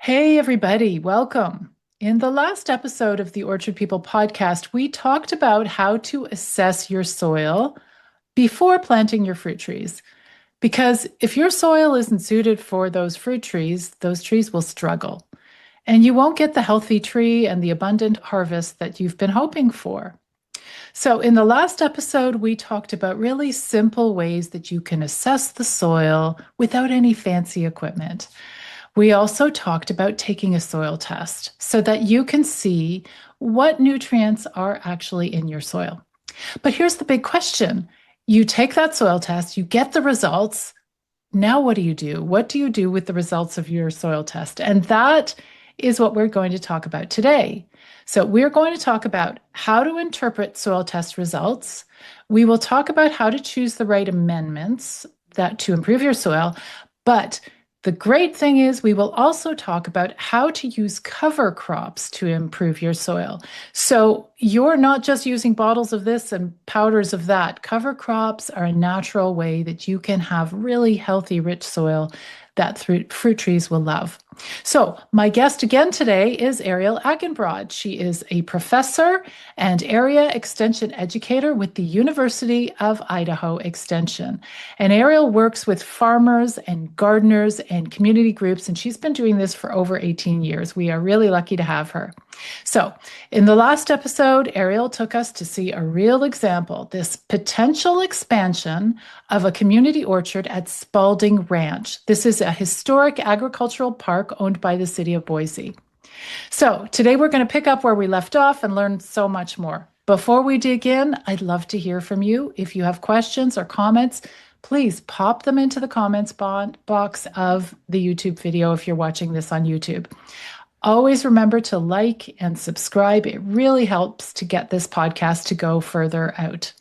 Hey, everybody, welcome. In the last episode of the Orchard People podcast, we talked about how to assess your soil before planting your fruit trees. Because if your soil isn't suited for those trees will struggle, and you won't get the healthy tree and the abundant harvest that you've been hoping for. So, in the last episode, we talked about really simple ways that you can assess the soil without any fancy equipment. We also talked about taking a soil test so that you can see what nutrients are actually in your soil. But here's the big question. You take that soil test, you get the results. Now, what do you do? What do you do with the results of your soil test? And that is what we're going to talk about today. So, we're going to talk about how to interpret soil test results. We will talk about how to choose the right amendments that to improve your soil. But the great thing is, we will also talk about how to use cover crops to improve your soil. So you're not just using bottles of this and powders of that. Cover crops are a natural way that you can have really healthy, rich soil that fruit trees will love. So, my guest again today is Ariel Agenbroad. She is a professor and area extension educator with the University of Idaho Extension. And Ariel works with farmers and gardeners and community groups, and she's been doing this for over 18 years. We are really lucky to have her. So, in the last episode, Ariel took us to see a real example, this potential expansion of a community orchard at Spalding Ranch. This is a historic agricultural park owned by the city of Boise. So, today we're going to pick up where we left off and learn so much more. Before we dig in, I'd love to hear from you. If you have questions or comments, please pop them into the comments box of the YouTube video if you're watching this on YouTube. Always remember to like and subscribe. It really helps to get this podcast to go further out.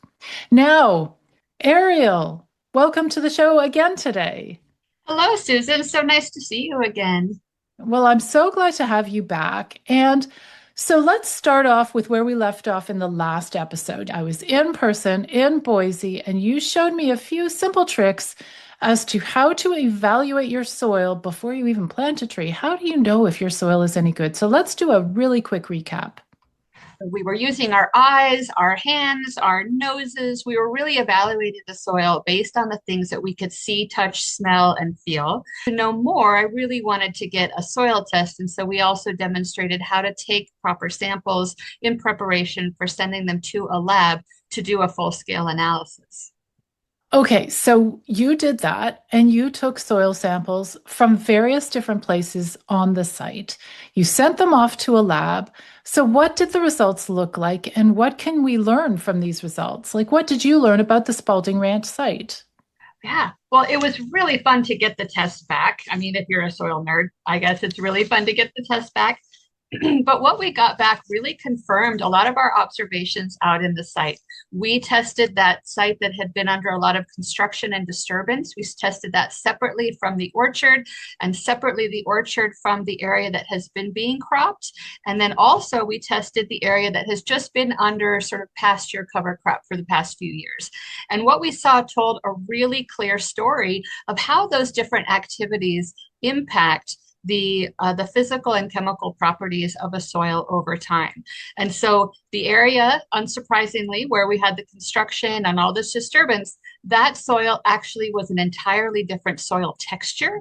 Now, Ariel, welcome to the show again today. Hello, Susan. So nice to see you again. Well, I'm so glad to have you back. And so let's start off with where we left off in the last episode. I was in person in Boise, and you showed me a few simple tricks as to how to evaluate your soil before you even plant a tree. How do you know if your soil is any good? So let's do a really quick recap. We were using our eyes, our hands, our noses. We were really evaluating the soil based on the things that we could see, touch, smell, and feel. To know more, I really wanted to get a soil test. And so we also demonstrated how to take proper samples in preparation for sending them to a lab to do a full-scale analysis. Okay, so you did that and you took soil samples from various different places on the site. You sent them off to a lab. So, what did the results look like and what can we learn from these results? Like, what did you learn about the Spalding Ranch site? Yeah, well, it was really fun to get the test back. I mean, if you're a soil nerd, I guess it's really fun to get the test back. But what we got back really confirmed a lot of our observations out in the site. We tested that site that had been under a lot of construction and disturbance. We tested that separately from the orchard and separately the orchard from the area that has been being cropped. And then also we tested the area that has just been under sort of pasture cover crop for the past few years. And what we saw told a really clear story of how those different activities impact the physical and chemical properties of a soil over time. And so the area, unsurprisingly, where we had the construction and all this disturbance, that soil actually was an entirely different soil texture.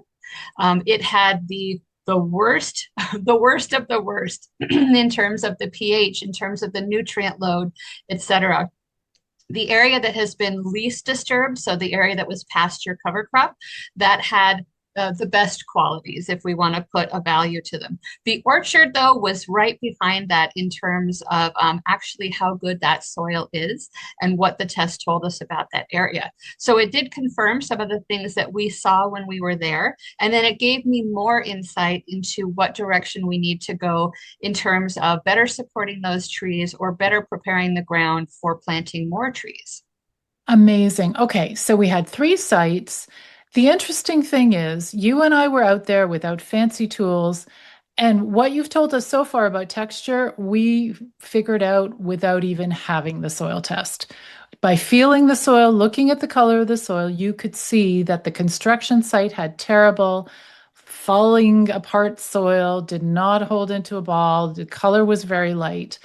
It had the worst, the worst of the worst in terms of the pH, in terms of the nutrient load, etc. The area that has been least disturbed, so the area that was pasture cover crop, that had the best qualities if we want to put a value to them. The orchard, though, was right behind that in terms of actually how good that soil is and what the test told us about that area. So it did confirm some of the things that we saw when we were there. And then it gave me more insight into what direction we need to go in terms of better supporting those trees or better preparing the ground for planting more trees. Amazing. Okay, so we had three sites. The interesting thing is, you and I were out there without fancy tools, and what you've told us so far about texture, we figured out without even having the soil test. By feeling the soil, looking at the color of the soil, you could see that the construction site had terrible falling apart soil, did not hold into a ball. The color was very light.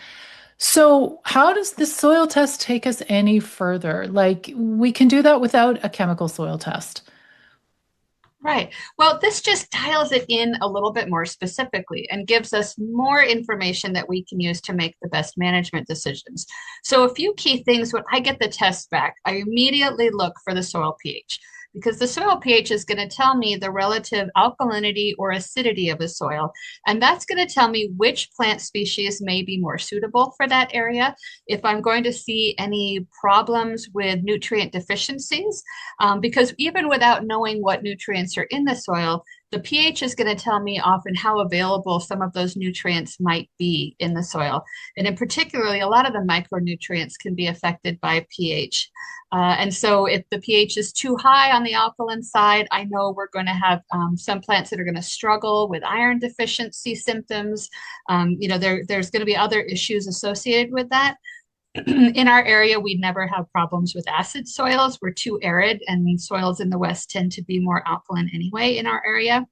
So, how does the soil test take us any further? Like, we can do that without a chemical soil test. Right. Well, this just dials it in a little bit more specifically and gives us more information that we can use to make the best management decisions. So, a few key things when I get the test back, I immediately look for the soil pH because the soil pH is going to tell me the relative alkalinity or acidity of the soil. And that's going to tell me which plant species may be more suitable for that area. If I'm going to see any problems with nutrient deficiencies, because even without knowing what nutrients are in the soil, the pH is going to tell me often how available some of those nutrients might be in the soil. And in particularly, a lot of the micronutrients can be affected by pH. And so if the pH is too high on the alkaline side, I know we're going to have some plants that are going to struggle with iron deficiency symptoms. There's going to be other issues associated with that. In our area, we never have problems with acid soils. We're too arid, and soils in the West tend to be more alkaline anyway in our area.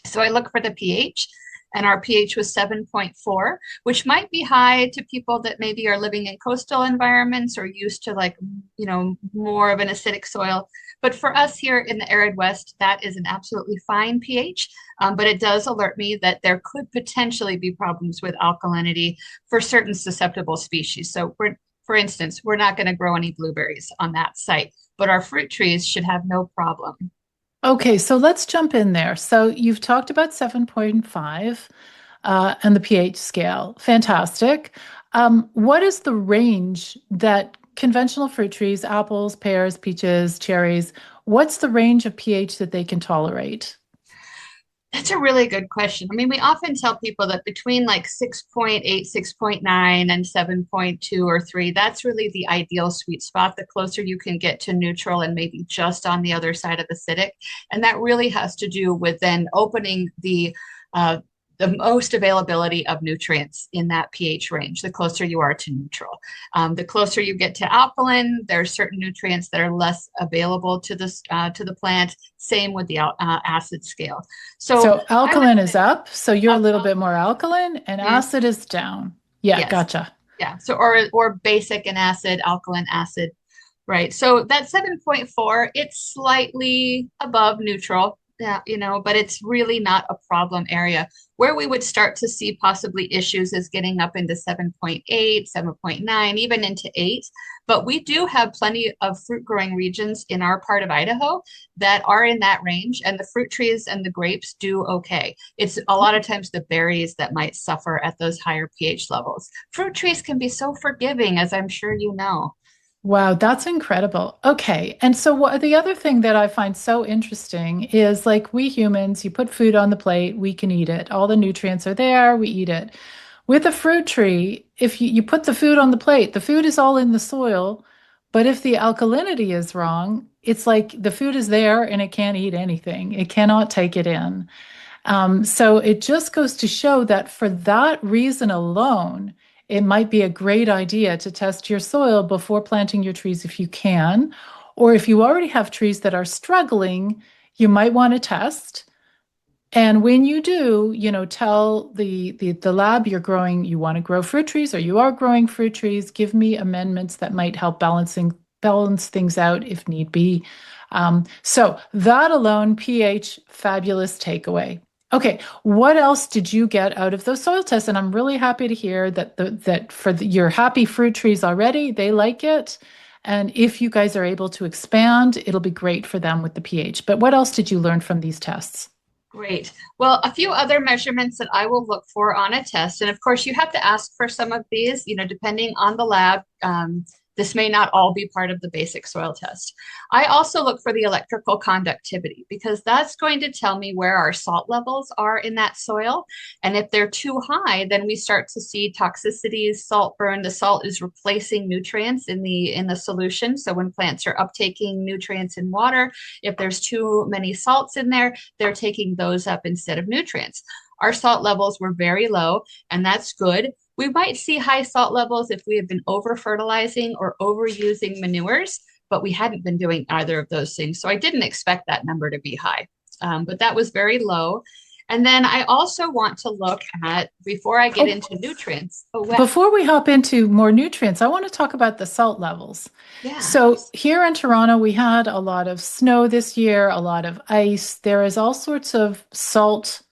So I look for the pH, and our pH was 7.4, which might be high to people that maybe are living in coastal environments or used to more of an acidic soil. But for us here in the arid West, that is an absolutely fine pH. But it does alert me that there could potentially be problems with alkalinity for certain susceptible species. So for instance, we're not going to grow any blueberries on that site, but our fruit trees should have no problem. Okay, so let's jump in there. So, you've talked about 7.5 and the pH scale. Fantastic. What is the range that conventional fruit trees, apples, pears, peaches, cherries, what's the range of pH that they can tolerate? That's a really good question. I mean, we often tell people that between like 6.8, 6.9, and 7.2 or 3, that's really the ideal sweet spot. The closer you can get to neutral and maybe just on the other side of acidic. And that really has to do with then opening uh, the most availability of nutrients in that pH range, the closer you are to neutral. The closer you get to alkaline, there are certain nutrients that are less available to the plant. Same with the acid scale. So So, I would alkaline is say up, so you're a little bit more alkaline. alkaline, and Mhm. acid is down. Yeah, Yes. gotcha. Yeah. So or basic and acid, alkaline acid. Right. So that 7.4, it's slightly above neutral. Yeah, but it's really not a problem area. Where we would start to see possibly issues is getting up into 7.8, 7.9, even into 8. But we do have plenty of fruit growing regions in our part of Idaho that are in that range, and the fruit trees and the grapes do okay. It's a lot of times the berries that might suffer at those higher pH levels. Fruit trees can be so forgiving, as I'm sure you know. Wow, that's incredible. Okay. And so the other thing that I find so interesting is like we humans, you put food on the plate, we can eat it. All the nutrients are there, we eat it. With a fruit tree, if you put the food on the plate, the food is all in the soil, but if the alkalinity is wrong, it's like the food is there and it can't eat anything. It cannot take it in. So it just goes to show that for that reason alone, it might be a great idea to test your soil before planting your trees if you can. Or if you already have trees that are struggling, you might want to test. And when you do, tell the lab you want to grow fruit trees or you are growing fruit trees, give me amendments that might help balance things out if need be. So that alone, pH, fabulous takeaway. Okay, what else did you get out of those soil tests? And I'm really happy to hear that your happy fruit trees already, they like it. And if you guys are able to expand, it'll be great for them with the pH. But what else did you learn from these tests? Great. Well, a few other measurements that I will look for on a test, and of course, you have to ask for some of these, depending on the lab. This may not all be part of the basic soil test. I also look for the electrical conductivity because that's going to tell me where our salt levels are in that soil. And if they're too high, then we start to see toxicities, salt burn. The salt is replacing nutrients in the solution. So when plants are uptaking nutrients in water, if there's too many salts in there, they're taking those up instead of nutrients. Our salt levels were very low, and that's good. We might see high salt levels if we have been over fertilizing or overusing manures, but we hadn't been doing either of those things. So I didn't expect that number to be high. but that was very low. And then I also want to look at, before I get Oh, into nutrients. Oh, well, before we hop into more nutrients, I want to talk about the salt levels. yeah. So, here in Toronto, we had a lot of snow this year, a lot of ice. There is all sorts of salt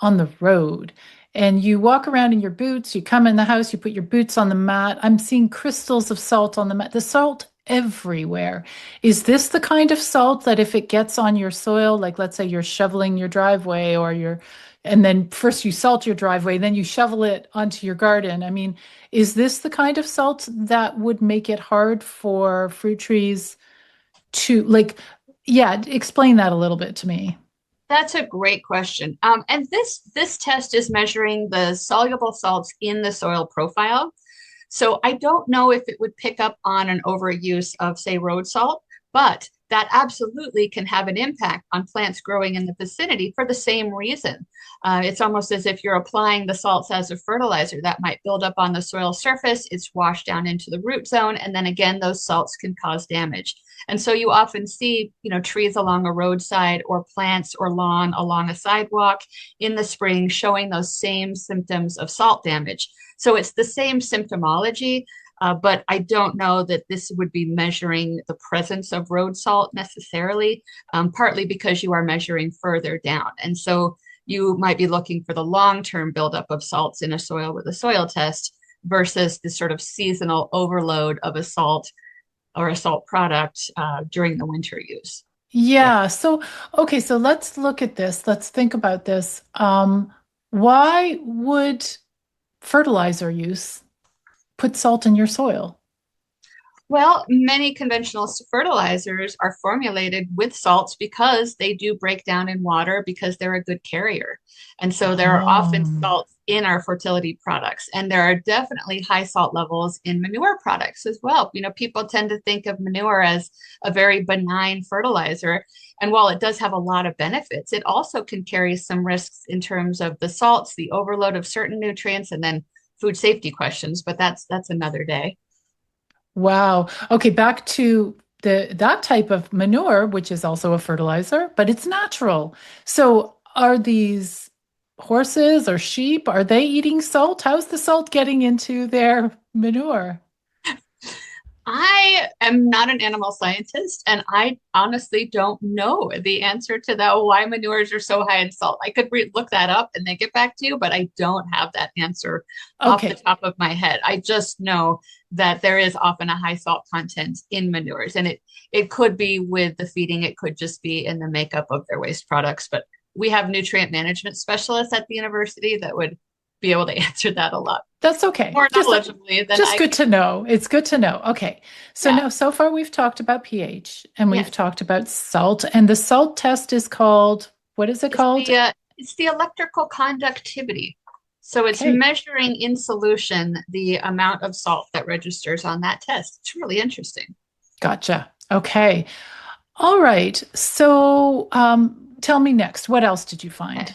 on the road. And you walk around in your boots, you come in the house, you put your boots on the mat. I'm seeing crystals of salt on the mat. The salt everywhere. Is this the kind of salt that if it gets on your soil, like let's say you're shoveling your driveway or you're, and then first you salt your driveway, then you shovel it onto your garden. I mean, is this the kind of salt that would make it hard for fruit trees to like, yeah, explain that a little bit to me. That's a great question. And this test is measuring the soluble salts in the soil profile. So I don't know if it would pick up on an overuse of, say, road salt, but that absolutely can have an impact on plants growing in the vicinity for the same reason. It's almost as if you're applying the salts as a fertilizer that might build up on the soil surface, it's washed down into the root zone, and then again, those salts can cause damage. And so you often see, trees along a roadside or plants or lawn along a sidewalk in the spring showing those same symptoms of salt damage. So it's the same symptomology, but I don't know that this would be measuring the presence of road salt necessarily, partly because you are measuring further down. And so you might be looking for the long-term buildup of salts in a soil with a soil test versus the sort of seasonal overload of a salt or a salt product during the winter use. Yeah. Yeah. So, okay. So let's look at this. Let's think about this. Why would fertilizer use put salt in your soil? Well, many conventional fertilizers are formulated with salts because they do break down in water because they're a good carrier. And so there are often Oh, salts in our fertility products. And there are definitely high salt levels in manure products as well. People tend to think of manure as a very benign fertilizer. And while it does have a lot of benefits, it also can carry some risks in terms of the salts, the overload of certain nutrients, and then food safety questions. But that's another day. wow. Okay, back to the that type of manure, which is also a fertilizer, but it's natural. So are these horses or sheep, are they eating salt? How's the salt getting into their manure? I am not an animal scientist, and I honestly don't know the answer to that, why manures are so high in salt. I could look that up and then get back to you, but I don't have that answer off the Okay. top of my head. I just know that there is often a high salt content in manures, and it could be with the feeding, it could just be in the makeup of their waste products. But we have nutrient management specialists at the university that would be able to answer that a lot That's okay. more knowledgeably than Just I good can. to know. It's good to know. Okay. So Yeah. now so far we've talked about pH and we've Yes. talked about salt and the salt test is called, what is it It's called? the electrical conductivity. So it's Okay. measuring in solution the amount of salt that registers on that test. It's really interesting. Gotcha. Okay. All right. So tell me next, what else did you Okay. find?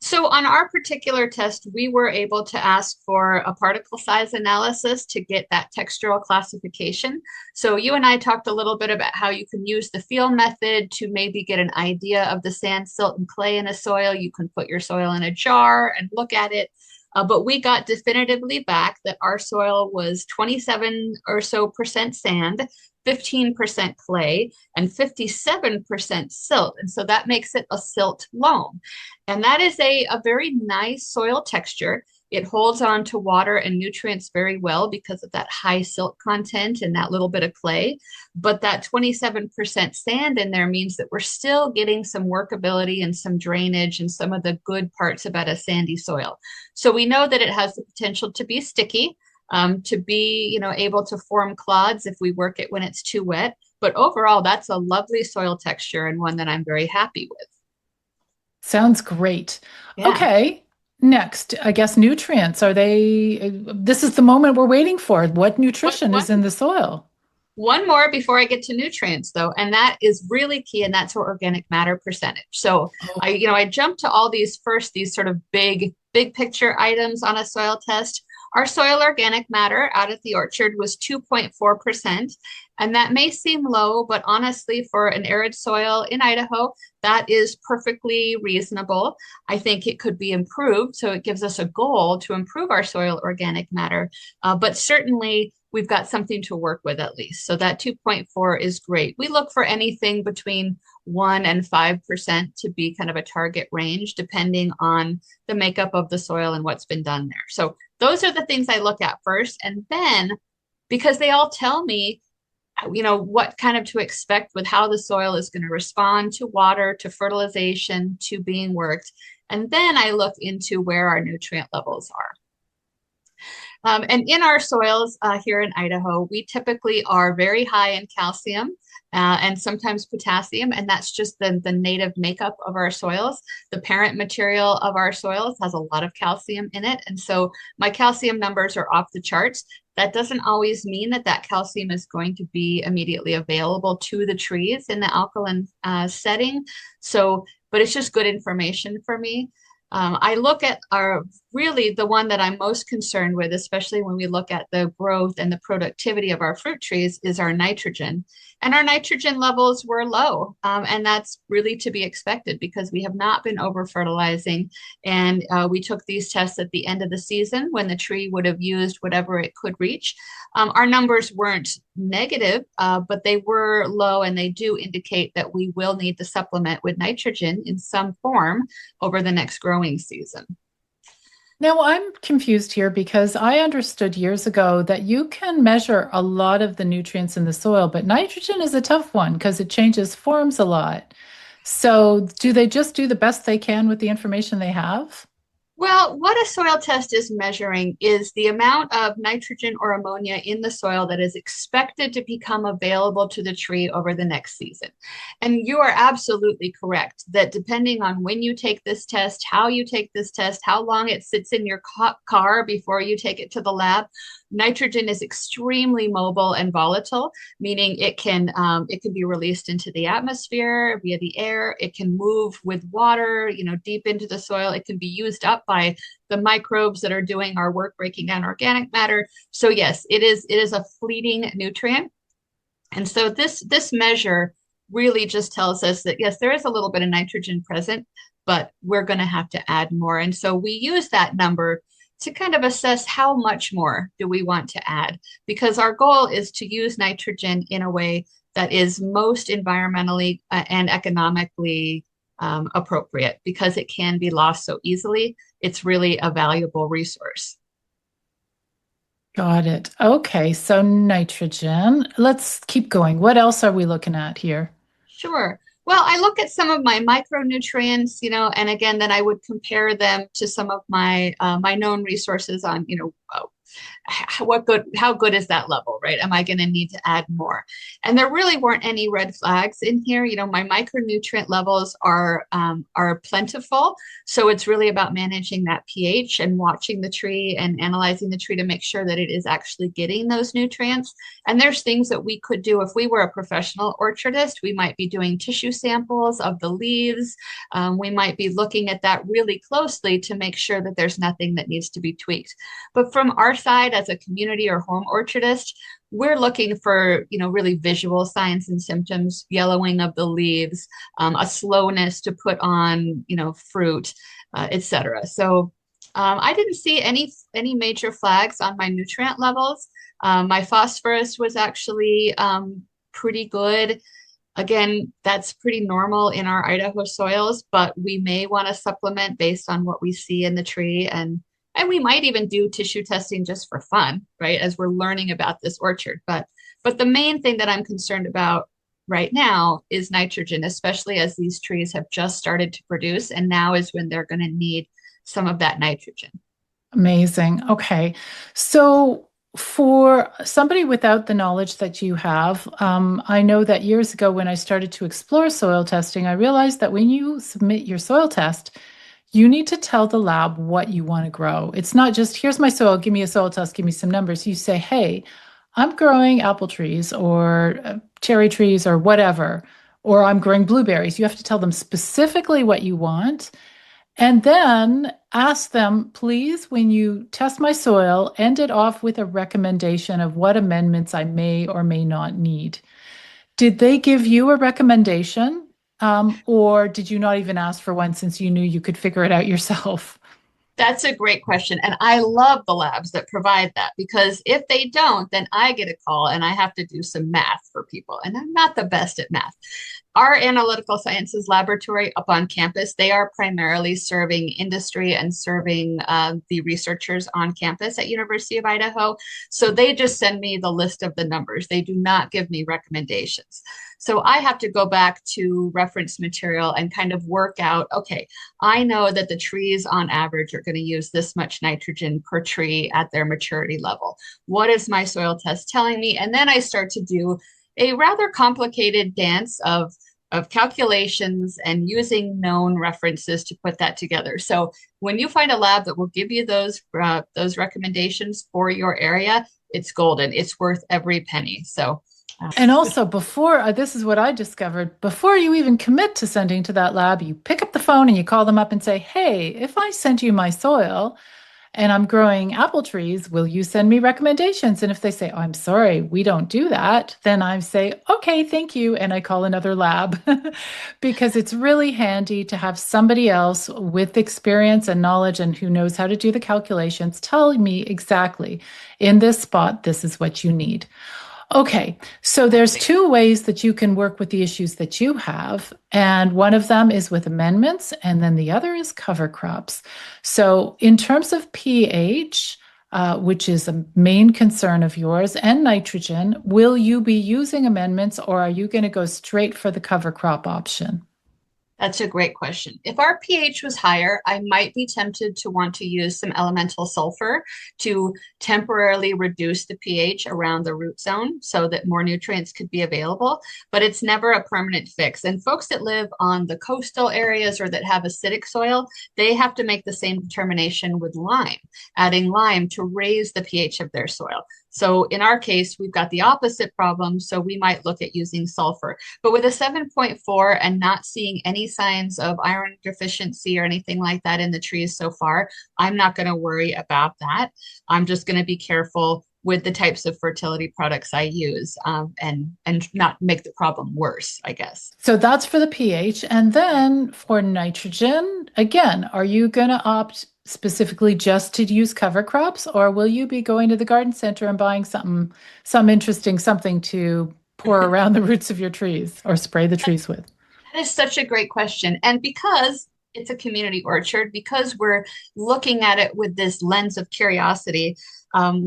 So on our particular test, we were able to ask for a particle size analysis to get that textural classification. So you and I talked a little bit about how you can use the feel method to maybe get an idea of the sand, silt, and clay in a soil. You can put your soil in a jar and look at it. But we got definitively back that our soil was 27 or so percent sand, 15% clay, and 57% silt. And so that makes it a silt loam. And that is a very nice soil texture. It holds on to water and nutrients very well because of that high silt content and that little bit of clay. But that 27% sand in there means that we're still getting some workability and some drainage and some of the good parts about a sandy soil. So we know that it has the potential to be sticky, to be, able to form clods if we work it when it's too wet. But overall, that's a lovely soil texture and one that I'm very happy with. Sounds great. Yeah. Okay. Next, I guess nutrients. Are they, this is the moment we're waiting for. What What nutrition is in one the soil? One more before I get to nutrients though, and that is really key, and that's our organic matter percentage. So Oh, I jumped to all these sort of big picture items on a soil test. Our soil organic matter out at the orchard was 2.4%. And that may seem low, but honestly, for an arid soil in Idaho, that is perfectly reasonable. I think it could be improved. So it gives us a goal to improve our soil organic matter. But certainly, we've got something to work with at least. So that 2.4 is great. We look for anything between 1 and 5% to be kind of a target range, depending on the makeup of the soil and what's been done there. So those are the things I look at first. And then, because they all tell me, what kind of to expect with how the soil is going to respond to water, to fertilization, to being worked. And then I look into where our nutrient levels are. And in our soils here in Idaho, we typically are very high in calcium and sometimes potassium, and that's just the native makeup of our soils. The parent material of our soils has a lot of calcium in it, and so my calcium numbers are off the charts. That doesn't always mean that that calcium is going to be immediately available to the trees in the alkaline setting. So, but it's just good information for me. I look at our really the one that I'm most concerned with, especially when we look at the growth and the productivity of our fruit trees, is our nitrogen. And our nitrogen levels were low. And that's really to be expected because we have not been over fertilizing. And we took these tests at the end of the season when the tree would have used whatever it could reach. Our numbers weren't negative, but they were low, and they do indicate that we will need to supplement with nitrogen in some form over the next growing season. Now, I'm confused here because I understood years ago that you can measure a lot of the nutrients in the soil, but nitrogen is a tough one because it changes forms a lot. So, do they just do the best they can with the information they have? Well, what a soil test is measuring is the amount of nitrogen or ammonia in the soil that is expected to become available to the tree over the next season. And you are absolutely correct that depending on when you take this test, how you take this test, how long it sits in your car before you take it to the lab, nitrogen is extremely mobile and volatile, meaning it can be released into the atmosphere via the air. It can move with water, deep into the soil. It can be used up by the microbes that are doing our work breaking down organic matter. So yes, it is a fleeting nutrient. And so this measure really just tells us that yes, there is a little bit of nitrogen present, but we're going to have to add more. And so we use that number to kind of assess how much more do we want to add, because our goal is to use nitrogen in a way that is most environmentally and economically appropriate, because it can be lost so easily. It's really a valuable resource. Got it. Okay, so nitrogen. Let's keep going. What else are we looking at here? Sure. Well, I look at some of my micronutrients, and again, then I would compare them to some of my known resources on, how good is that level, right? Am I going to need to add more? And there really weren't any red flags in here. My micronutrient levels are plentiful, so it's really about managing that pH and watching the tree and analyzing the tree to make sure that it is actually getting those nutrients. And there's things that we could do if we were a professional orchardist. We might be doing tissue samples of the leaves. We might be looking at that really closely to make sure that there's nothing that needs to be tweaked. But from our side, as a community or home orchardist, we're looking for, really visual signs and symptoms, yellowing of the leaves, a slowness to put on, fruit, etc. So I didn't see any major flags on my nutrient levels. My phosphorus was actually pretty good. Again, that's pretty normal in our Idaho soils, but we may want to supplement based on what we see in the tree, and we might even do tissue testing just for fun, right? As we're learning about this orchard. But the main thing that I'm concerned about right now is nitrogen, especially as these trees have just started to produce, and now is when they're going to need some of that nitrogen. Amazing. Okay. So, for somebody without the knowledge that you have, I know that years ago when I started to explore soil testing, I realized that when you submit your soil test, you need to tell the lab what you want to grow. It's not just, here's my soil, give me a soil test, give me some numbers. You say, hey, I'm growing apple trees or cherry trees or whatever, or I'm growing blueberries. You have to tell them specifically what you want. And then ask them, please, when you test my soil, end it off with a recommendation of what amendments I may or may not need. Did they give you a recommendation? Or did you not even ask for one since you knew you could figure it out yourself? That's a great question. And I love the labs that provide that because if they don't, then I get a call and I have to do some math for people. And I'm not the best at math. Our analytical sciences laboratory up on campus, they are primarily serving industry and serving the researchers on campus at University of Idaho. So they just send me the list of the numbers. They do not give me recommendations. So I have to go back to reference material and kind of work out, okay, I know that the trees on average are going to use this much nitrogen per tree at their maturity level. What is my soil test telling me? And then I start to do a rather complicated dance of calculations and using known references to put that together. So when you find a lab that will give you those recommendations for your area, it's golden. It's worth every penny. So And also, before this is what I discovered before you even commit to sending to that lab, you pick up the phone and you call them up and say, hey, if I send you my soil and I'm growing apple trees, will you send me recommendations? And if they say, oh, I'm sorry, we don't do that, then I say, okay, thank you. And I call another lab because it's really handy to have somebody else with experience and knowledge and who knows how to do the calculations tell me exactly in this spot, this is what you need. Okay, so there's two ways that you can work with the issues that you have, and one of them is with amendments, and then the other is cover crops. So, in terms of pH, which is a main concern of yours, and nitrogen, will you be using amendments, or are you going to go straight for the cover crop option? that's a great question. If our pH was higher, I might be tempted to want to use some elemental sulfur to temporarily reduce the pH around the root zone so that more nutrients could be available, but it's never a permanent fix. And folks that live on the coastal areas or that have acidic soil, they have to make the same determination with lime, adding lime to raise the pH of their soil. So in our case, we've got the opposite problem, so we might look at using sulfur. But with a 7.4 and not seeing any signs of iron deficiency or anything like that in the trees so far, I'm not going to worry about that. I'm just going to be careful with the types of fertility products I use and not make the problem worse, I guess. So that's for the pH. And then for nitrogen, again, are you going to opt specifically just to use cover crops, or will you be going to the garden center and buying some interesting something to pour around the roots of your trees or spray the trees with? That is such a great question. And because it's a community orchard, because we're looking at it with this lens of curiosity,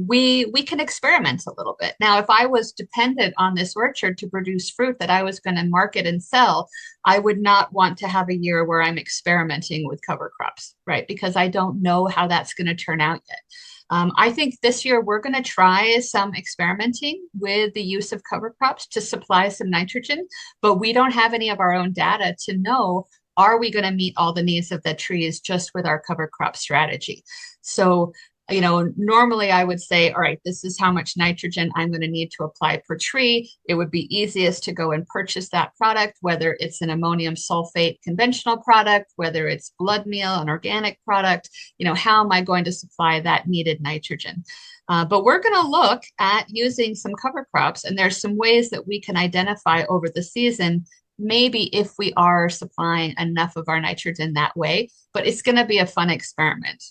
we can experiment a little bit. Now, if I was dependent on this orchard to produce fruit that I was going to market and sell, I would not want to have a year where I'm experimenting with cover crops, right? Because I don't know how that's going to turn out yet. I think this year we're going to try some experimenting with the use of cover crops to supply some nitrogen, but we don't have any of our own data to know, are we going to meet all the needs of the trees just with our cover crop strategy? So, normally I would say, all right, this is how much nitrogen I'm going to need to apply per tree. It would be easiest to go and purchase that product, whether it's an ammonium sulfate conventional product, whether it's blood meal, an organic product. How am I going to supply that needed nitrogen? But we're going to look at using some cover crops, and there's some ways that we can identify over the season, maybe if we are supplying enough of our nitrogen that way, but it's going to be a fun experiment.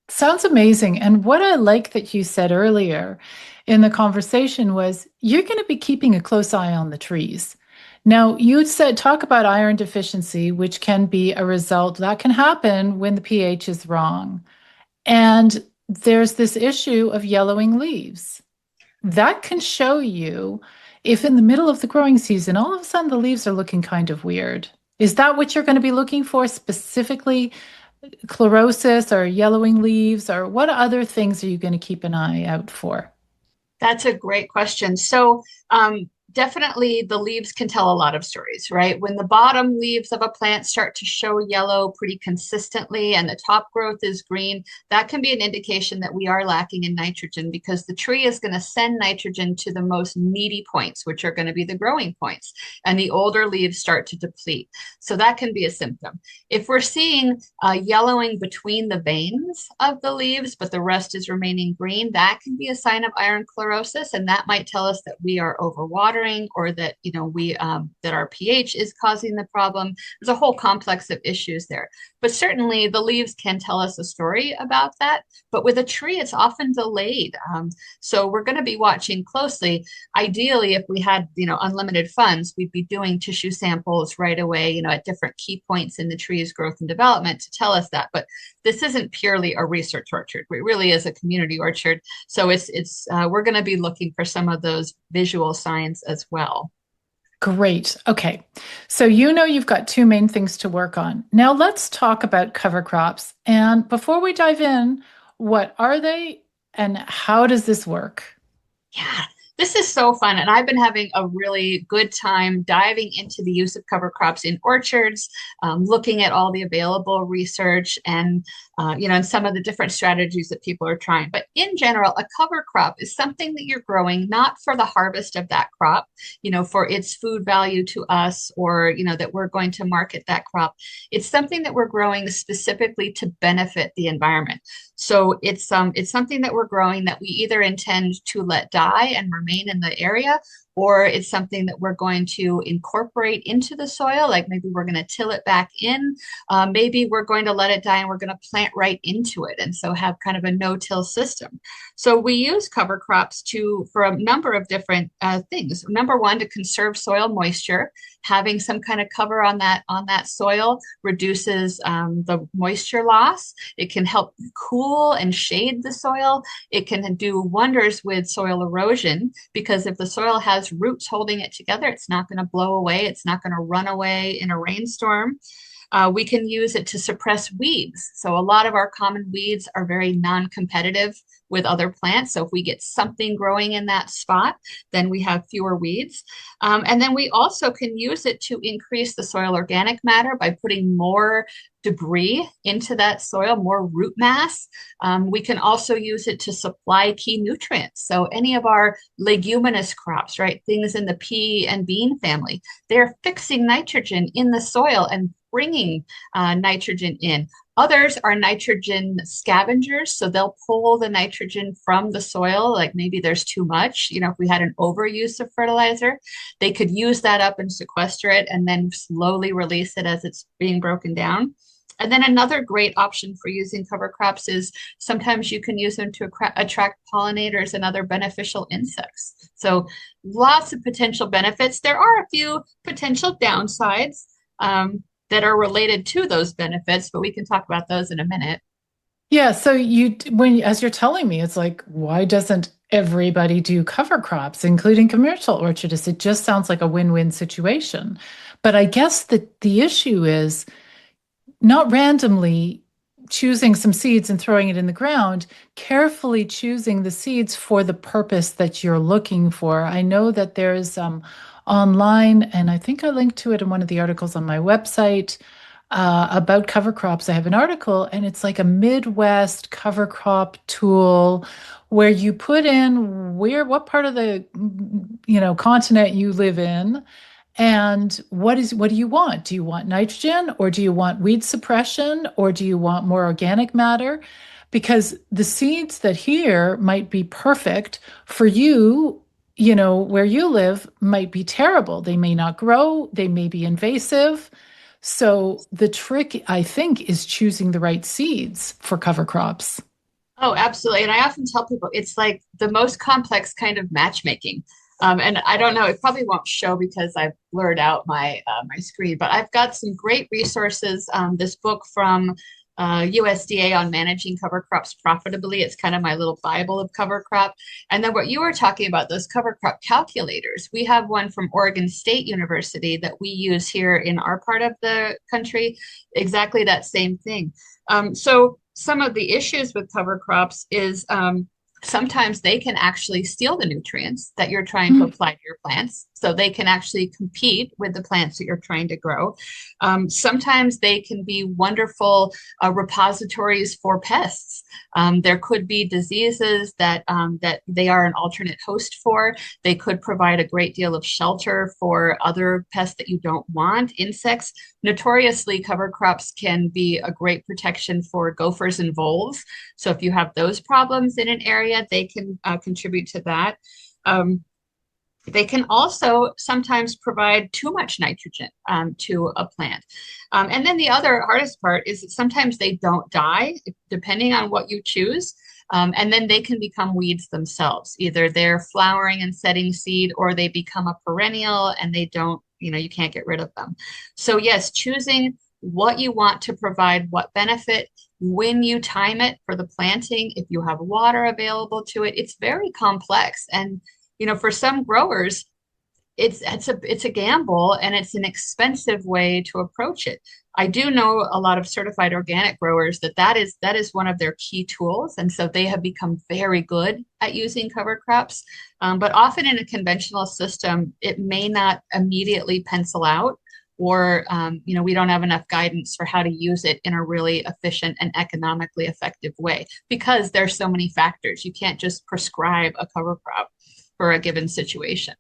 Sounds amazing. And what I like that you said earlier in the conversation was you're going to be keeping a close eye on the trees. Now, you said talk about iron deficiency, which can be a result that can happen when the pH is wrong. And there's this issue of yellowing leaves. That can show you if in the middle of the growing season, all of a sudden the leaves are looking kind of weird. Is that what you're going to be looking for specifically? Chlorosis or yellowing leaves, or what other things are you going to keep an eye out for? That's a great question. So, definitely the leaves can tell a lot of stories, right? When the bottom leaves of a plant start to show yellow pretty consistently and the top growth is green, that can be an indication that we are lacking in nitrogen because the tree is going to send nitrogen to the most needy points, which are going to be the growing points. And the older leaves start to deplete. So that can be a symptom. If we're seeing yellowing between the veins of the leaves, but the rest is remaining green, that can be a sign of iron chlorosis, and that might tell us that we are overwatering or that we that our pH is causing the problem. There's a whole complex of issues there. But certainly the leaves can tell us a story about that. But with a tree, it's often delayed. So we're going to be watching closely. Ideally, if we had unlimited funds, we'd be doing tissue samples right away, at different key points in the tree's growth and development to tell us that. But this isn't purely a research orchard. It really is a community orchard. So it's we're going to be looking for some of those visual signs as well. Great. Okay. So you've got two main things to work on. Now let's talk about cover crops. And before we dive in, what are they and how does this work? Yeah, this is so fun. And I've been having a really good time diving into the use of cover crops in orchards, looking at all the available research and some of the different strategies that people are trying. But in general, a cover crop is something that you're growing not for the harvest of that crop, for its food value to us or, that we're going to market that crop. It's something that we're growing specifically to benefit the environment. So it's something that we're growing that we either intend to let die and remain in the area, or it's something that we're going to incorporate into the soil. Like maybe we're going to till it back in. Maybe we're going to let it die and we're going to plant right into it. And so have kind of a no-till system. So we use cover crops for a number of different things. Number one, to conserve soil moisture. Having some kind of cover on that soil reduces the moisture loss. It can help cool and shade the soil. It can do wonders with soil erosion because if the soil has roots holding it together, it's not going to blow away. It's not going to run away in a rainstorm. We can use it to suppress weeds. So a lot of our common weeds are very non-competitive with other plants. So if we get something growing in that spot, then we have fewer weeds. And then we also can use it to increase the soil organic matter by putting more debris into that soil, more root mass. We can also use it to supply key nutrients. So any of our leguminous crops, right, things in the pea and bean family, they're fixing nitrogen in the soil and bringing nitrogen in. Others are nitrogen scavengers, so they'll pull the nitrogen from the soil, like maybe there's too much. If we had an overuse of fertilizer, they could use that up and sequester it and then slowly release it as it's being broken down. And then another great option for using cover crops is sometimes you can use them to attract pollinators and other beneficial insects. So lots of potential benefits. There are a few potential downsides. That are related to those benefits, but we can talk about those in a minute. Yeah, so as you're telling me, it's like, why doesn't everybody do cover crops, including commercial orchardists? It just sounds like a win-win situation. But I guess the issue is not randomly choosing some seeds and throwing it in the ground, carefully choosing the seeds for the purpose that you're looking for. I know that there's online, and I think I linked to it in one of the articles on my website about cover crops. I have an article, and it's like a Midwest cover crop tool where you put in what part of the continent you live in. And what do you want? Do you want nitrogen or do you want weed suppression or do you want more organic matter? Because the seeds that here might be perfect for you, where you live might be terrible. They may not grow, they may be invasive. So the trick, I think, is choosing the right seeds for cover crops. Oh, absolutely. And I often tell people it's like the most complex kind of matchmaking. And I don't know, it probably won't show because I've blurred out my screen, but I've got some great resources. This book from USDA on managing cover crops profitably. It's kind of my little Bible of cover crop. And then what you were talking about, those cover crop calculators, we have one from Oregon State University that we use here in our part of the country, exactly that same thing. So some of the issues with cover crops is sometimes they can actually steal the nutrients that you're trying to apply to your plants. so they can actually compete with the plants that you're trying to grow. Sometimes they can be wonderful repositories for pests. There could be diseases that they are an alternate host for. They could provide a great deal of shelter for other pests that you don't want, insects. Notoriously, cover crops can be a great protection for gophers and voles. So if you have those problems in an area, they can contribute to that. Um, they can also sometimes provide too much nitrogen to a plant. And then the other hardest part is that sometimes they don't die, depending on what you choose. And then they can become weeds themselves. Either they're flowering and setting seed, or they become a perennial and they don't, you can't get rid of them. So yes, choosing what you want to provide, what benefit, when you time it for the planting, if you have water available to it, it's very complex. And for some growers, it's a gamble and it's an expensive way to approach it. I do know a lot of certified organic growers that is one of their key tools, and so they have become very good at using cover crops. But often in a conventional system, it may not immediately pencil out, or we don't have enough guidance for how to use it in a really efficient and economically effective way because there's so many factors. You can't just prescribe a cover crop for a given situation.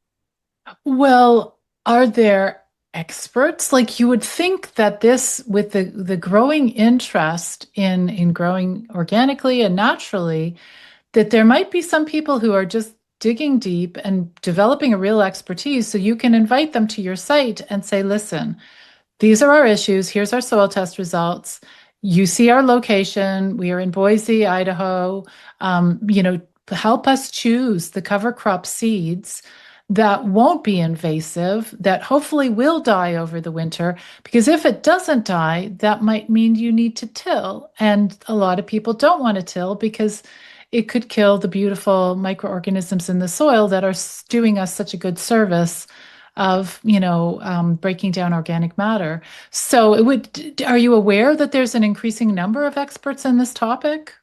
Well, are there experts? Like you would think that this, with the growing interest in growing organically and naturally, that there might be some people who are just digging deep and developing a real expertise. So you can invite them to your site and say, listen, these are our issues. Here's our soil test results. You see our location. We are in Boise, Idaho. Help us choose the cover crop seeds that won't be invasive, that hopefully will die over the winter. Because if it doesn't die, that might mean you need to till. And a lot of people don't want to till because it could kill the beautiful microorganisms in the soil that are doing us such a good service of, breaking down organic matter. So are you aware that there's an increasing number of experts in this topic?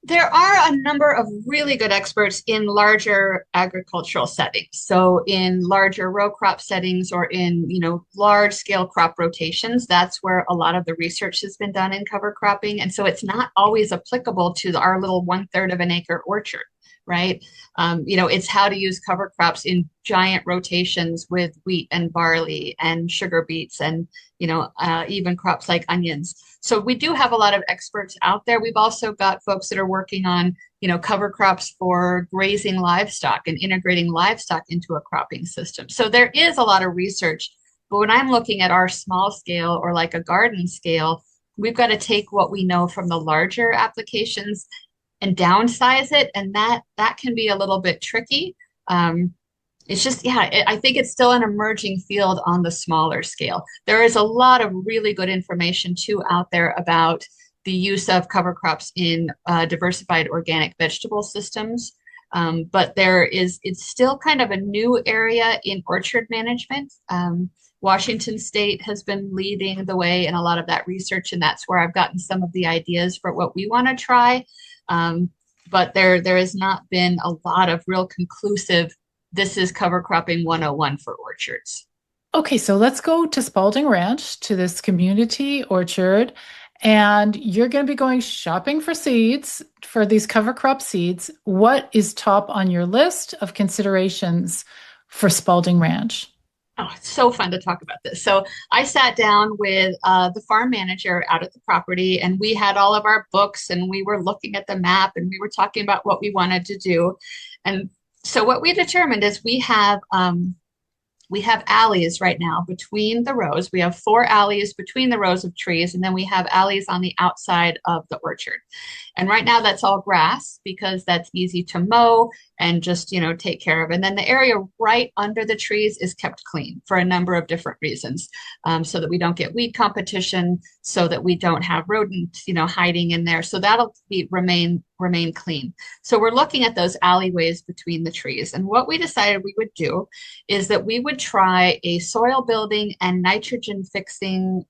There are a number of really good experts in larger agricultural settings. So in larger row crop settings or in, large scale crop rotations, that's where a lot of the research has been done in cover cropping. And so it's not always applicable to our little 1/3 of an acre orchard, right? It's how to use cover crops in giant rotations with wheat and barley and sugar beets and, even crops like onions. So we do have a lot of experts out there. We've also got folks that are working on, cover crops for grazing livestock and integrating livestock into a cropping system. So there is a lot of research. But when I'm looking at our small scale or like a garden scale, we've got to take what we know from the larger applications and downsize it. And that can be a little bit tricky. It's just, yeah, I think it's still an emerging field on the smaller scale. There is a lot of really good information too out there about the use of cover crops in diversified organic vegetable systems. But it's still kind of a new area in orchard management. Washington State has been leading the way in a lot of that research, and that's where I've gotten some of the ideas for what we want to try. But there has not been a lot of real conclusive, this is cover cropping 101 for orchards. Okay, so let's go to Spalding Ranch, to this community orchard, and you're going to be going shopping for seeds, for these cover crop seeds. What is top on your list of considerations for Spalding Ranch? Oh, it's so fun to talk about this. So I sat down with the farm manager out at the property, and we had all of our books, and we were looking at the map, and we were talking about what we wanted to do. And so what we determined is we have alleys right now between the rows. We have 4 alleys between the rows of trees, and then we have alleys on the outside of the orchard. And right now that's all grass because that's easy to mow and just, take care of. And then the area right under the trees is kept clean for a number of different reasons, so that we don't get weed competition, so that we don't have rodents, hiding in there. So that'll remain clean. So we're looking at those alleyways between the trees. And what we decided we would do is that we would try a soil building and nitrogen fixing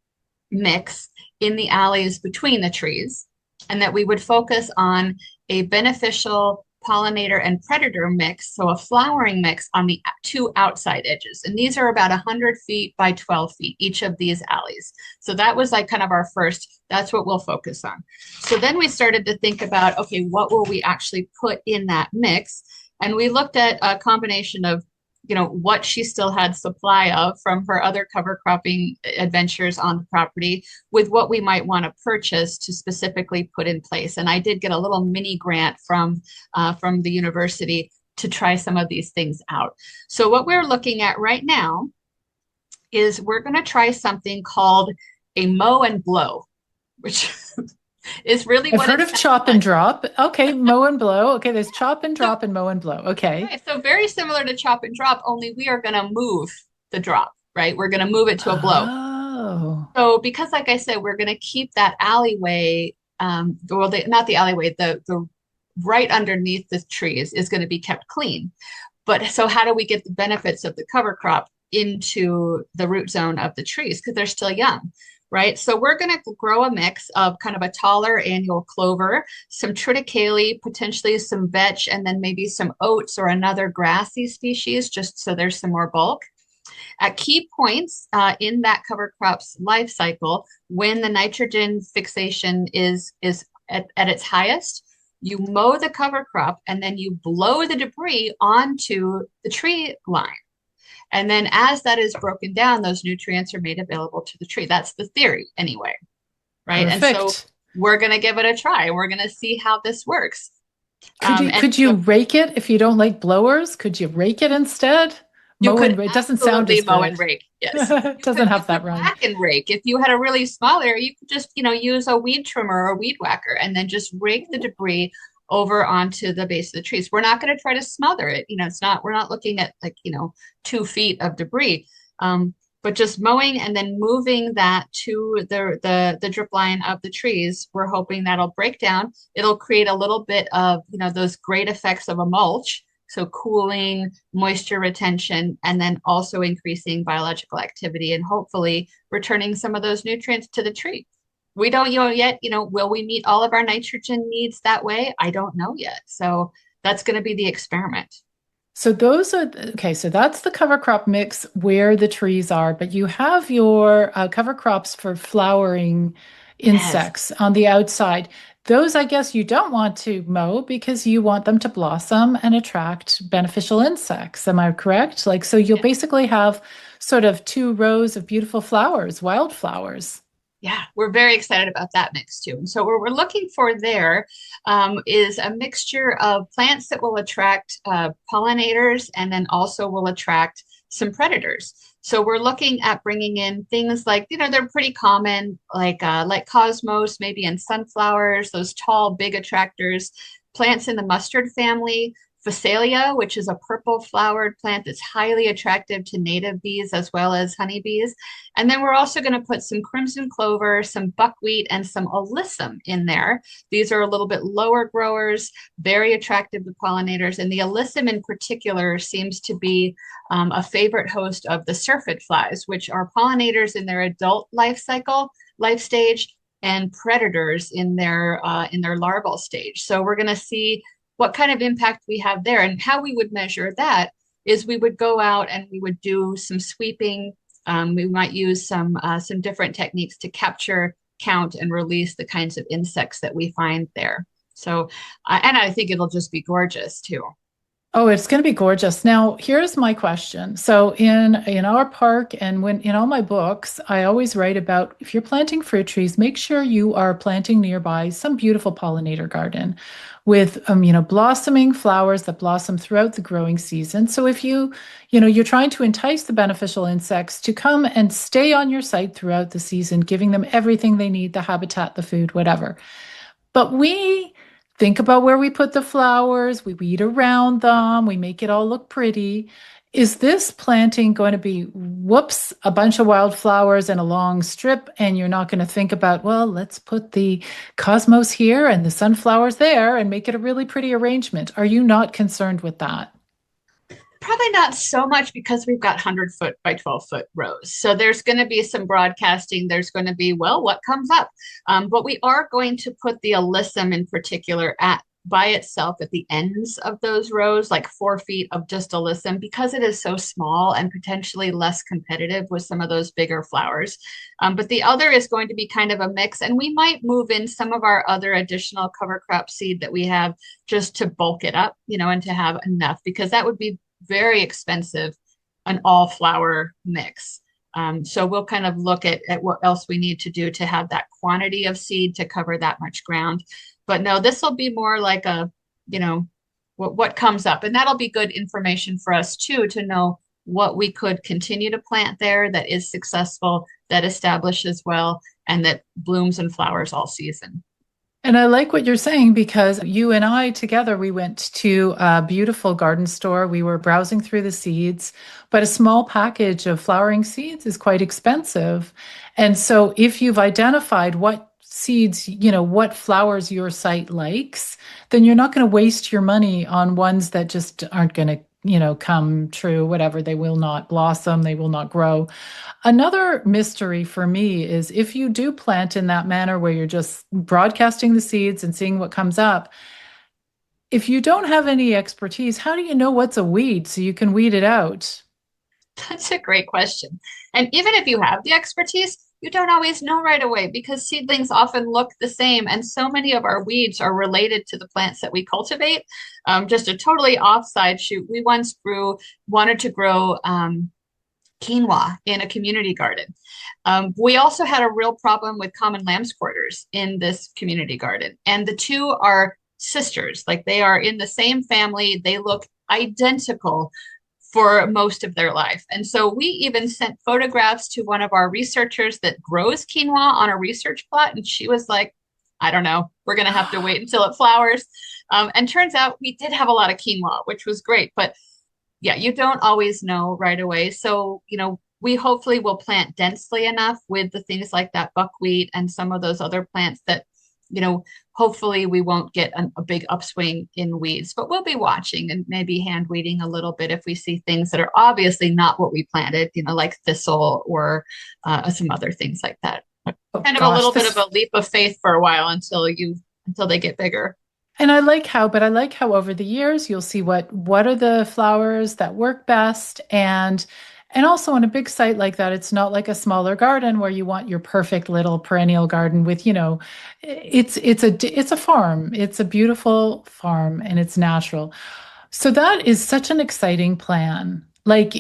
mix in the alleys between the trees, and that we would focus on a beneficial pollinator and predator mix, so a flowering mix on the two outside edges. And these are about 100 feet by 12 feet, each of these alleys. So that was like kind of our first, that's what we'll focus on. So then we started to think about, okay, what will we actually put in that mix? And we looked at a combination of what she still had supply of from her other cover cropping adventures on the property with what we might want to purchase to specifically put in place. And I did get a little mini grant from the university to try some of these things out. So what we're looking at right now is we're going to try something called a mow and blow, which is really I've what heard it of sounds chop and like. drop. Okay, mow and blow. Okay, there's chop and So drop and mow and blow. Okay. right. So very similar to chop and drop, only we are going to move the drop, right? We're going to move it to a blow. Oh, So because, like I said, we're going to keep that alleyway, not the alleyway, the right underneath the trees is going to be kept clean. But so how do we get the benefits of the cover crop into the root zone of the trees? Because they're still young, right? So we're going to grow a mix of kind of a taller annual clover, some triticale, potentially some vetch, and then maybe some oats or another grassy species, just so there's some more bulk. At key points in that cover crop's life cycle, when the nitrogen fixation is at its highest, you mow the cover crop and then you blow the debris onto the tree line. And then as that is broken down, those nutrients are made available to the tree. That's the theory anyway, right? And so perfect. we're going to give it a try. We're going to see how this works. Could you And could you rake it if you don't like blowers? Could you rake it instead? you Mow could and it doesn't sound absolutely as mow good. and rake. Yes. It doesn't You have could that rhyme. whack and rake. If you had a really small area, you could just, use a weed trimmer or a weed whacker and then just rake the debris over onto the base of the trees. We're not going to try to smother it. We're not looking at 2 feet of debris. But just mowing and then moving that to the drip line of the trees, we're hoping that'll break down. It'll create a little bit of, those great effects of a mulch. So cooling, moisture retention, and then also increasing biological activity and hopefully returning some of those nutrients to the tree. We don't know yet, will we meet all of our nitrogen needs that way? I don't know yet. So that's going to be the experiment. So those are okay. So that's the cover crop mix where the trees are, but you have your cover crops for flowering Yes. insects on the outside. Those, I guess, you don't want to mow because you want them to blossom and attract beneficial insects. Am I correct? Like, so you'll Yeah. basically have sort of two rows of beautiful flowers, wildflowers. Yeah, we're very excited about that mix too. And so what we're looking for there is a mixture of plants that will attract pollinators and then also will attract some predators. So we're looking at bringing in things like, they're pretty common, like cosmos, maybe in sunflowers, those tall, big attractors, plants in the mustard family, Phacelia, which is a purple flowered plant that's highly attractive to native bees as well as honeybees. And then we're also going to put some crimson clover, some buckwheat, and some alyssum in there. These are a little bit lower growers, very attractive to pollinators. And the alyssum in particular seems to be a favorite host of the syrphid flies, which are pollinators in their adult life stage, and predators in their larval stage. So we're going to see what kind of impact we have there. And how we would measure that is we would go out and we would do some sweeping. We might use some different techniques to capture, count, and release the kinds of insects that we find there. So, and I think it'll just be gorgeous too. Oh, it's going to be gorgeous. Now, here's my question. So in our park and when in all my books, I always write about if you're planting fruit trees, make sure you are planting nearby some beautiful pollinator garden with blossoming flowers that blossom throughout the growing season. So if you're trying to entice the beneficial insects to come and stay on your site throughout the season, giving them everything they need, the habitat, the food, whatever. But we think about where we put the flowers, we weed around them, we make it all look pretty. Is this planting going to be, whoops, a bunch of wildflowers and a long strip, and you're not going to think about, well, let's put the cosmos here and the sunflowers there and make it a really pretty arrangement? Are you not concerned with that? Probably not so much because we've got 100-foot by 12-foot rows. So there's going to be some broadcasting. There's going to be, well, what comes up? But we are going to put the alyssum in particular at by itself at the ends of those rows, like 4 feet of just alyssum, because it is so small and potentially less competitive with some of those bigger flowers. But the other is going to be kind of a mix, and we might move in some of our other additional cover crop seed that we have just to bulk it up, and to have enough, because that would be very expensive, an all flower mix. So we'll kind of look at what else we need to do to have that quantity of seed to cover that much ground. But no, this will be more like you know, what comes up. And that'll be good information for us too, to know what we could continue to plant there that is successful, that establishes well, and that blooms and flowers all season. And I like what you're saying because you and I together, we went to a beautiful garden store. We were browsing through the seeds, but a small package of flowering seeds is quite expensive. And so if you've identified what seeds, what flowers your site likes, then you're not going to waste your money on ones that just aren't going to, come true, whatever. They will not blossom, they will not grow. Another mystery for me is if you do plant in that manner where you're just broadcasting the seeds and seeing what comes up, if you don't have any expertise, how do you know what's a weed so you can weed it out? That's a great question. And even if you have the expertise, you don't always know right away because seedlings often look the same. And so many of our weeds are related to the plants that we cultivate. Just a totally offside shoot. We once wanted to grow quinoa in a community garden. We also had a real problem with common lamb's quarters in this community garden. And the two are sisters, like they are in the same family. They look identical for most of their life. And so we even sent photographs to one of our researchers that grows quinoa on a research plot. And she was like, I don't know, we're going to have to wait until it flowers. And turns out we did have a lot of quinoa, which was great. But yeah, you don't always know right away. So, we hopefully will plant densely enough with the things like that buckwheat and some of those other plants that, hopefully we won't get a big upswing in weeds, but we'll be watching and maybe hand weeding a little bit if we see things that are obviously not what we planted, like thistle or some other things like that. Oh Kind of a gosh, little bit of this a leap of faith for a while until they get bigger. and I like how over the years you'll see what are the flowers that work best and also on a big site like that, it's not like a smaller garden where you want your perfect little perennial garden with, it's a farm. It's a beautiful farm and it's natural. So that is such an exciting plan. Like,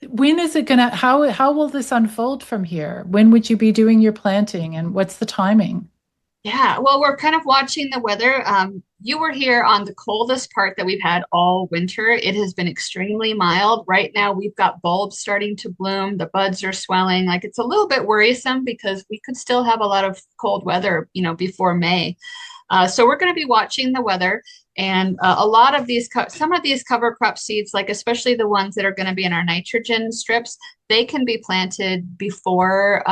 when is it gonna how will this unfold from here? When would you be doing your planting and what's the timing? Yeah, well, we're kind of watching the weather. You were here on the coldest part that we've had all winter. It has been extremely mild. Right now, we've got bulbs starting to bloom. The buds are swelling. Like it's a little bit worrisome because we could still have a lot of cold weather, before May. So we're going to be watching the weather, and a lot of some of these cover crop seeds, like especially the ones that are going to be in our nitrogen strips, they can be planted before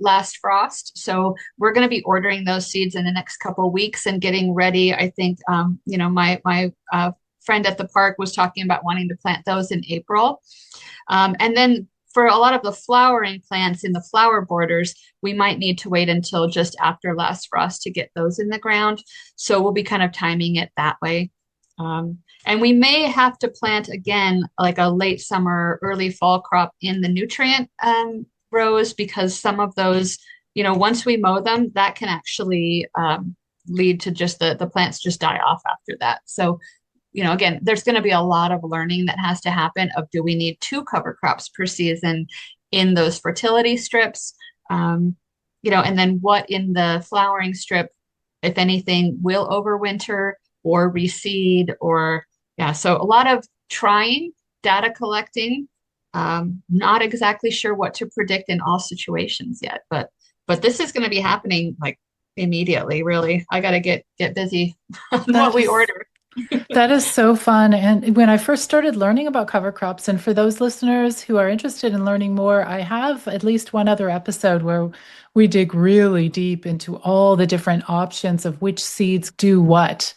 last frost. So we're going to be ordering those seeds in the next couple of weeks and getting ready. I think, my friend at the park was talking about wanting to plant those in April. And then for a lot of the flowering plants in the flower borders, we might need to wait until just after last frost to get those in the ground. So we'll be kind of timing it that way. And we may have to plant again, like a late summer, early fall crop in the nutrient rows, because some of those, once we mow them, that can actually lead to just the plants just die off after that. So again, there's going to be a lot of learning that has to happen of do we need two cover crops per season in those fertility strips? And then what in the flowering strip, if anything, will overwinter or reseed or, yeah. So a lot of trying, data collecting, not exactly sure what to predict in all situations yet, but this is going to be happening like immediately, really. I got to get busy on what That we is order. That is so fun. And when I first started learning about cover crops, and for those listeners who are interested in learning more, I have at least one other episode where we dig really deep into all the different options of which seeds do what.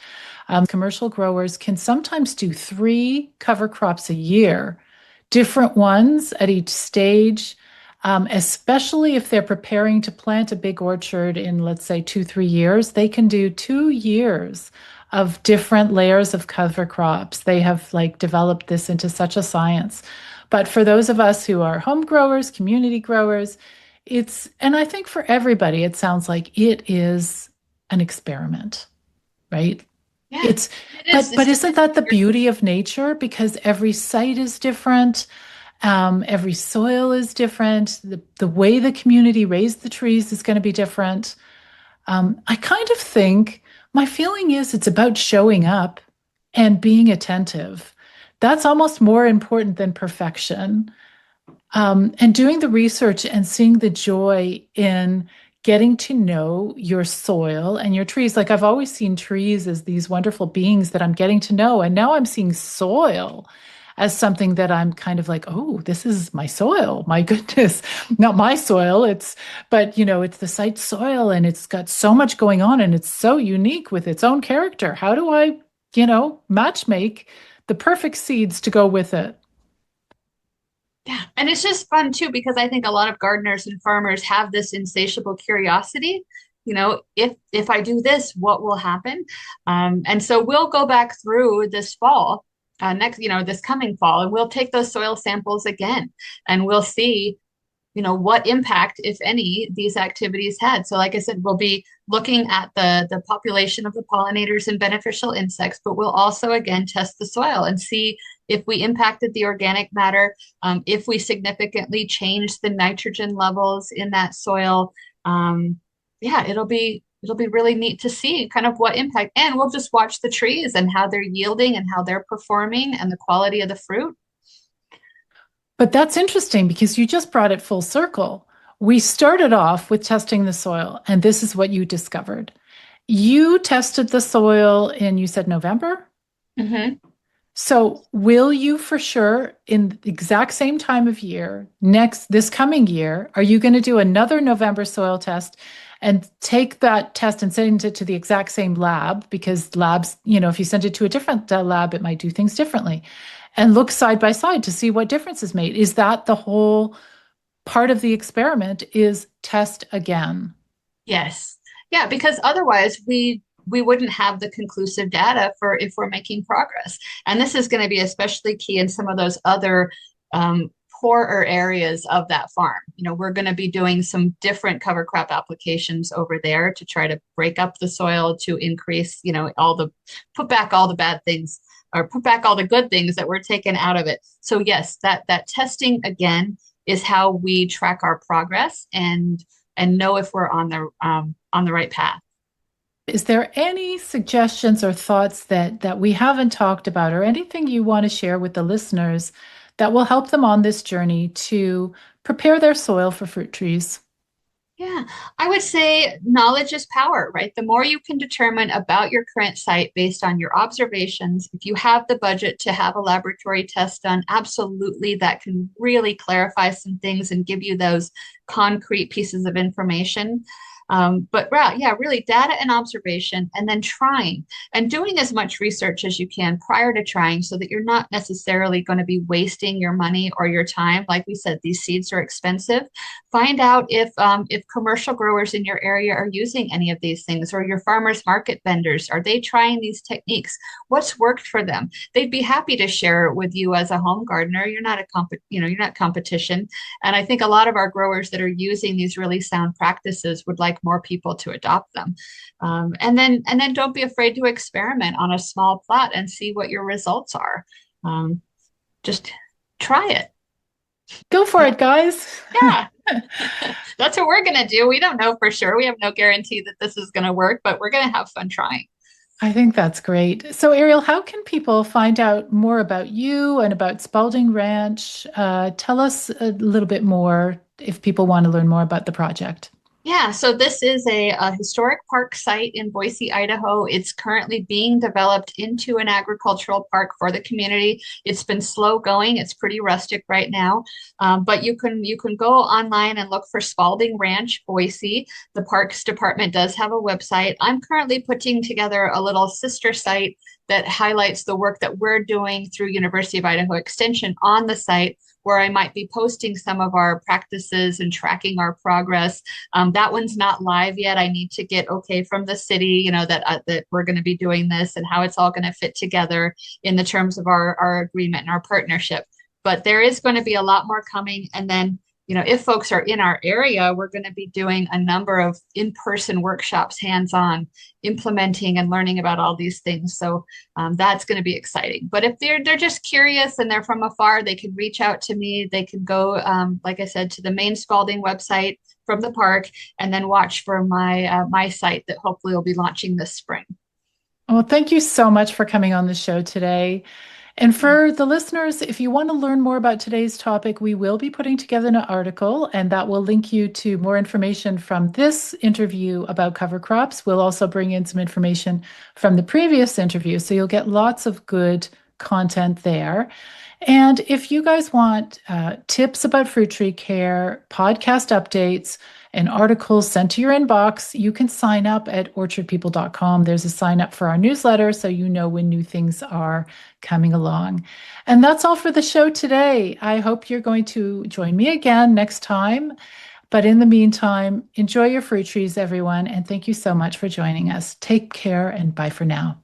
Commercial growers can sometimes do three cover crops a year, different ones at each stage. especially if they're preparing to plant a big orchard in, let's say, 2, 3 years. They can do 2 years of different layers of cover crops. They have like developed this into such a science. But for those of us who are home growers, community growers, and I think for everybody, it sounds like it is an experiment, right? Yeah, It's, it is. but It's just isn't that the beauty of nature? Because every site is different. Every soil is different. The way the community raised the trees is going to be different. I kind of think my feeling is it's about showing up and being attentive. That's almost more important than perfection. And doing the research and seeing the joy in getting to know your soil and your trees. Like I've always seen trees as these wonderful beings that I'm getting to know. And now I'm seeing soil as something that I'm kind of like, oh, this is my soil. My goodness, not my soil. But it's the site soil and it's got so much going on and it's so unique with its own character. How do I, match make the perfect seeds to go with it? Yeah, and it's just fun too because I think a lot of gardeners and farmers have this insatiable curiosity. If I do this, what will happen? And so we'll go back through this fall, this coming fall, and we'll take those soil samples again, and we'll see what impact, if any, these activities had. So, like I said, we'll be looking at the population of the pollinators and beneficial insects, but we'll also again test the soil and see if we impacted the organic matter, if we significantly changed the nitrogen levels in that soil. Yeah, it'll be really neat to see kind of what impact. And we'll just watch the trees and how they're yielding and how they're performing and the quality of the fruit. But that's interesting because you just brought it full circle. We started off with testing the soil, and this is what you discovered. You tested the soil in, you said November? Hmm. So will you for sure in the exact same time of year, this coming year, are you going to do another November soil test and take that test and send it to the exact same lab? Because labs, if you send it to a different lab, it might do things differently and look side by side to see what difference is made. Is that the whole part of the experiment is test again? Yes. Yeah, because otherwise we wouldn't have the conclusive data for if we're making progress. And this is going to be especially key in some of those other poorer areas of that farm. We're going to be doing some different cover crop applications over there to try to break up the soil to increase, put back all the bad things or put back all the good things that were taken out of it. So yes, that testing again is how we track our progress and know if we're on the right path. Is there any suggestions or thoughts that we haven't talked about or anything you want to share with the listeners that will help them on this journey to prepare their soil for fruit trees? Yeah, I would say knowledge is power, right? The more you can determine about your current site based on your observations, if you have the budget to have a laboratory test done, absolutely, that can really clarify some things and give you those concrete pieces of information. But yeah, really data and observation, and then trying and doing as much research as you can prior to trying so that you're not necessarily going to be wasting your money or your time. Like we said, these seeds are expensive. Find out if commercial growers in your area are using any of these things, or your farmers market vendors. Are they trying these techniques? What's worked for them? They'd be happy to share it with you as a home gardener. You're not competition. And I think a lot of our growers that are using these really sound practices would like more people to adopt them. And then don't be afraid to experiment on a small plot and see what your results are. Just try it. Go for it, guys. Yeah. That's what we're going to do. We don't know for sure. We have no guarantee that this is going to work, but we're going to have fun trying. I think that's great. So, Ariel, how can people find out more about you and about Spalding Ranch? Tell us a little bit more if people want to learn more about the project. Yeah, so this is a historic park site in Boise, Idaho. It's currently being developed into an agricultural park for the community. It's been slow going. It's pretty rustic right now, but you can go online and look for Spalding Ranch, Boise. The Parks Department does have a website. I'm currently putting together a little sister site that highlights the work that we're doing through University of Idaho Extension on the site where I might be posting some of our practices and tracking our progress. That one's not live yet. I need to get okay from the city, that we're going to be doing this and how it's all going to fit together in the terms of our agreement and our partnership. But there is going to be a lot more coming. And then if folks are in our area, we're going to be doing a number of in-person workshops, hands-on, implementing and learning about all these things. So that's going to be exciting. But if they're just curious and they're from afar, they can reach out to me. They can go, like I said, to the main Spalding website from the park, and then watch for my site that hopefully will be launching this spring. Well, thank you so much for coming on the show today. And for the listeners, if you want to learn more about today's topic, we will be putting together an article, and that will link you to more information from this interview about cover crops. We'll also bring in some information from the previous interview, so you'll get lots of good content there. And if you guys want tips about fruit tree care, podcast updates, and articles sent to your inbox, you can sign up at orchardpeople.com. There's a sign up for our newsletter so you know when new things are coming along. And that's all for the show today. I hope you're going to join me again next time. But in the meantime, enjoy your fruit trees, everyone. And thank you so much for joining us. Take care and bye for now.